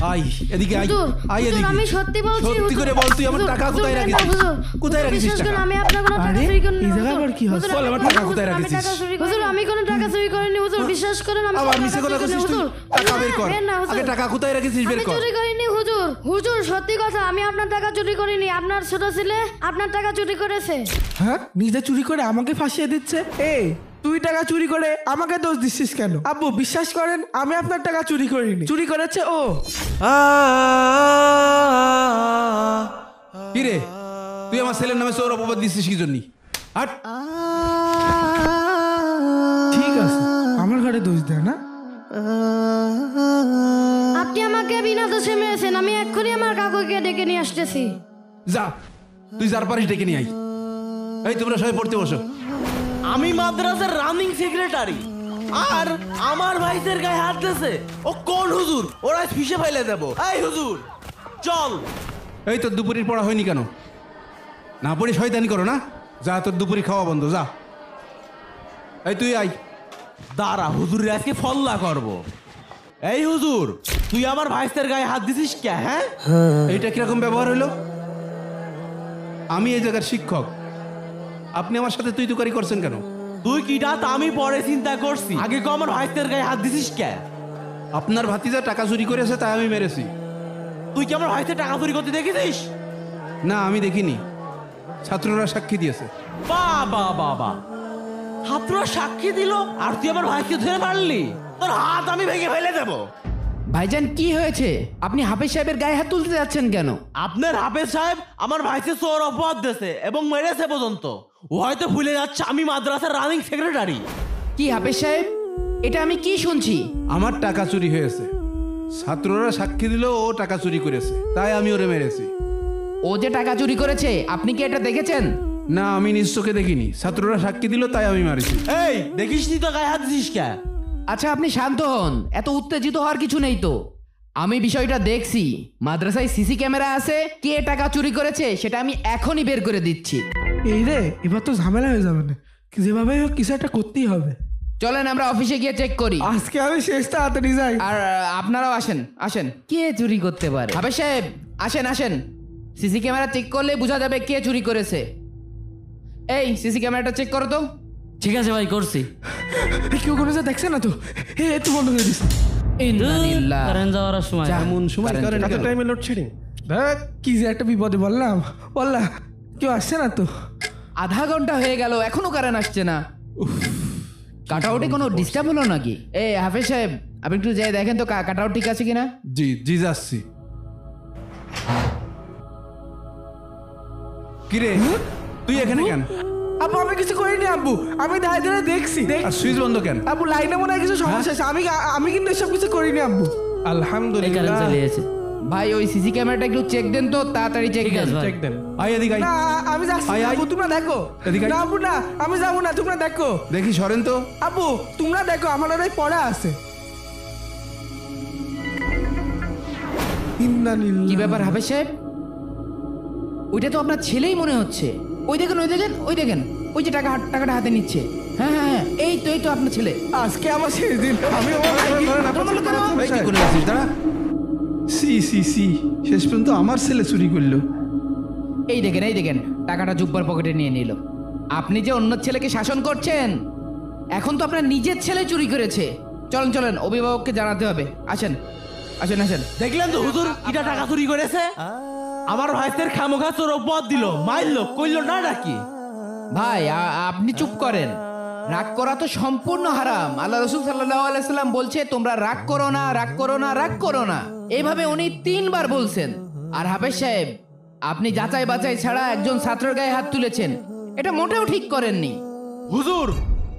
I এদিকে I I এদিকে আমি সত্যি বলছি সত্যি করে বল তুই আমার টাকা কোথায় রাখিস কোথায় রাখিস টাকা আমি আপনার কোনো টাকা চুরি করিনি এই জায়গা আবার কি হচ্ছে বল আমার টাকা কোথায় রাখিস হুজুর আমি কোনো টাকা চুরি করিনি হুজুর বিশ্বাস করেন আমি আবার মিছে কথা কইছিস তুই টাকা বের কর আগে টাকা কোথায় রাখিস বের কর চুরি করিনি হুজুর হুজুর সত্যি কথা আমি আপনার টাকা চুরি করিনি আপনার ছোট ছেলে আপনার টাকা চুরি করেছে হ্যাঁ নিজে চুরি করে আমাকে ফাঁসিয়ে দিচ্ছে এই তুই টাকা চুরি করে আমাকে দোষ দিচ্ছিস কেন আব্বু বিশ্বাস করেন আমি আপনার টাকা চুরি করিনি চুরি করেছে ও কি রে তুই আমার ছেলের নামে চোর অপবাদ দিছিস কি জন্য হাট ঠিক আছে আমার ঘরে দোষ দেয় না আপনি আমাকে বিনা দোষে মেরেছেন আমি এক্ষুনি আমার কাকুকে ডেকে নিয়ে আসতেছি যা তুই যার পারিস ডেকে নিয়ে আই এই তোমরা সবাই পড়তে বসো আমি মাদ্রাসার রানিং সেক্রেটারি আর আমার ভাইদের গায়ে হাত দিয়েছে ও কোন হুজুর ওরা ফিসে ফেলে দেব এই হুজুর চল এই তোর দুপুরের পড়া হয়নি কেন না পড়ে শয়তানি করো না যা তোর দুপুরি খাওয়া বন্ধ যা এই তুই আই দাঁড়া হুজুরের আজকে ফল্লা করব এই হুজুর তুই আমার ভাইদের গায়ে হাত দিছিস কে হ্যাঁ এইটা কিরকম ব্যবহার হলো আমি এই জায়গার শিক্ষক আপনি আমার সাথে তুই তুকারি করছেন কেন তুই কিটা তা আমি পরে চিন্তা করছি আগে কো আমার ভাইদের গায়ে হাত দিছিস কে আপনার ভাতিজা টাকা চুরি করেছে তাই আমি মেরেছি তুই কি আমার ভাইদের টাকা চুরি করতে দেখেছিস না আমি দেখিনি ছাত্ররা সাক্ষী দিয়েছে বাবা বাবা ছাত্ররা সাক্ষী দিল আর তুই আমার ভাইকে ধরে মারলি তোর হাত আমি ভেঙে ফেলে দেবো ভাইজান কি হয়েছে আপনি হাফেজ সাহেবের গায়ে হাত তুলতে যাচ্ছেন কেন আপনার হাফেজ সাহেব আমার ভাইকে চোর অপবাদ দিয়েছে এবং মেরেছে পর্যন্ত ও হয়তো ভুলে যাচ্ছে আমি মাদ্রাসার রানিং সেক্রেটারি কি হাফেজ সাহেব এটা আমি কি শুনছি আমার টাকা চুরি হয়েছে ছাত্ররা সাক্ষী দিল ও টাকা চুরি করেছে তাই আমি ওরে মেরেছি ও যে টাকা চুরি করেছে আপনি কি এটা দেখেছেন না আমি নিজ চোখে দেখিনি ছাত্ররা সাক্ষী দিল তাই আমি মারিছি এই দেখিস নি তো গায়ে হাত দিস কে আচ্ছা আপনি শান্ত হন এত উত্তেজিত হওয়ার কিছু নেই তো আমি বিষয়টা দেখছি মাদ্রাসায় সিসি ক্যামেরা আছে কে টাকা চুরি করেছে সেটা আমি এখনই বের করে দিচ্ছি এই রে এবার তো ঝামেলা হয়ে যাবে না যেভাবে হোক কিছু একটা করতেই হবে চলেন আমরা অফিসে গিয়ে চেক করি আজকে আমি শেষ তাড়াতাড়ি যাই আর আপনারাও আসেন আসেন কে চুরি করতে পারে হাফেজ সাহেব আসেন আসেন সিসি ক্যামেরা চেক করলে বোঝা যাবে কে চুরি করেছে এই সিসি ক্যামেরাটা চেক করো তো ঠিক আছে ভাই করছি কেউ কোনো যা দেখছে না তো একটু বন্ধ করে দিস ইন্নালিল্লাহ কারেন্ট যাওয়ার সময় এমন সময় করেন এত টাইমে লোডশেডিং দেখ কি যে একটা বিপদে বললাম কেউ আসছে না তো আধা ঘন্টা হয়ে গেল এখনো কারেন্ট আসছে না কাটাউটে কোনো ডিস্টার্ব হলো নাকি এই হাফেজ সাহেব আপনি একটু যাই দেখেন তো কাটাউট ঠিক আছে কিনা জি জি যাচ্ছি কিরে তুই এখানে কেন আব্বু আমি কিছু করিনি আব্বু আমি ধারে ধারে দেখছি আর সুইচ বন্ধ কেন আব্বু লাইনে মনে হয় কিছু সমস্যা আছে আমি কিন্তু এসব কিছু করিনি আব্বু কারেন্ট আলহামদুলিল্লাহ চলে এসেছে ভাই ওই সিসি ক্যামেরাটা একটু চেক দেন তো তাড়াতাড়ি চেক ঠিক দেন আছে ভাই। চেক দেন আই এদিকে আই না আমি যাচ্ছি আয়, না, আয়। আব্বু তোমরা দেখো এদিকে আয়। না আব্বু না আমি যাবো না তোমরা দেখো দেখি সরেন তো আব্বু তোমরা দেখো আমার ওই পড়া আছে কি ব্যাপার হাফেজ সাহেব ওইটা তো আপনার ছেলেই মনে হচ্ছে ওই দেখেন ওই দেখেন ওই দেখেন ওই যে টাকাটা হাতে নিচ্ছে হ্যাঁ হ্যাঁ হ্যাঁ এই তো আপনার ছেলে আজকে আমার শেষ দিন আমি এই কি করে আছিস দাঁড়া সি সি সি শেষ পর্যন্ত আমার ছেলে চুরি করলো এই দেখেন টাকাটা জুব্বার পকেটে নিয়ে নিল আপনি যে অন্য ছেলেকে শাসন করছেন এখন তো আপনার নিজের ছেলে চুরি করেছে চলেন অভিভাবককে জানাতে হবে আসেন দেখলেন তো হুজুর কিটা টাকা চুরি করেছে আমার ভাইদের খামোখা চোর অপবাদ দিল মারলো কইলো না নাকি ভাই আপনি চুপ করেন রাগ করা তো সম্পূর্ণ হারাম আল্লাহ রাসূল সাল্লাল্লাহু আলাইহি সাল্লাম বলছে তোমরা রাগ করো না এইভাবে উনি 3 বার বলছেন আর হাফেজ সাহেব আপনি যাচাই বাছাই ছাড়া একজন ছাত্রের গায়ে হাত তুলেছেন এটা মোটেও ঠিক করেননি হুজুর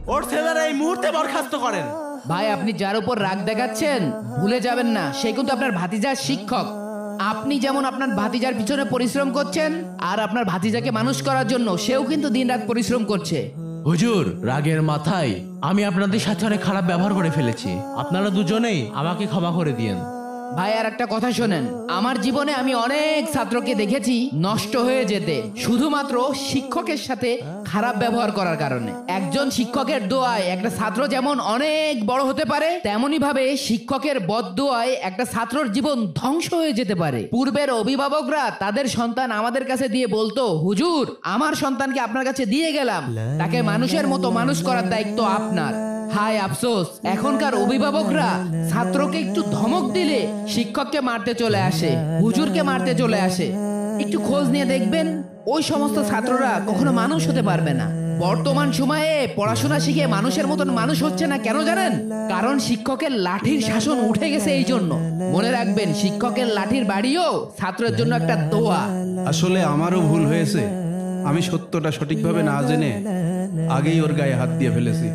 ওর ছেলেরা এই মুহূর্তে বরখাস্ত করেন ভাই আপনি যার উপর রাগ দেখাচ্ছেন ভুলে যাবেন না সে কিন্তু আপনার ভাতিজার শিক্ষক আপনি যেমন আপনার ভাতিজার পিছনে পরিশ্রম করছেন আর আপনার ভাতিজাকে মানুষ করার জন্য সেও কিন্তু দিনরাত পরিশ্রম করছে হুজুর রাগের মাথায় আমি আপনাদের সাথে অনেক খারাপ ব্যবহার করে ফেলেছি আপনারা দুজনেই আমাকে ক্ষমা করে দিয়েন ভাই আর একটা কথা শোনেন, আমার জীবনে আমি অনেক ছাত্রকে দেখেছি নষ্ট হয়ে যেতে শুধুমাত্র শিক্ষকের সাথে খারাপ ব্যবহার করার কারণে। একজন শিক্ষকের দোয়ায় একটা ছাত্র যেমন অনেক বড় হতে পারে, তেমনি ভাবে শিক্ষকের বদদোয়ায় একটা ছাত্রর জীবন ধ্বংস হয়ে যেতে পারে। পূর্বের অভিভাবকরা তাদের সন্তান আমাদের কাছে দিয়ে বলতো, হুজুর আমার সন্তানকে আপনার কাছে দিয়ে গেলাম, তাকে মানুষের মতো মানুষ করার দায়িত্ব আপনার। হায় আফসোস, এখনকার অভিভাবকরা ছাত্রকে একটু ধমক দিলে শিক্ষককে মারতে চলে আসে, হুজুরকে মারতে চলে আসে। একটু খোঁজ নিয়ে দেখবেন ওই সমস্ত ছাত্ররা কখনো মানুষ হতে পারবে না। বর্তমান সময়ে পড়াশোনা শিখে মানুষের মতন মানুষ হচ্ছে না, কেন জানেন? কারণ শিক্ষকের লাঠির শাসন উঠে গেছে। এই জন্য মনে রাখবেন, শিক্ষকের লাঠির বাড়িও ছাত্রের জন্য একটা দোয়া। আসলে আমারও ভুল হয়েছে, আমি সত্যটা সঠিকভাবে না জেনে আগেই ওর গায়ে হাত দিয়ে ফেলেছি।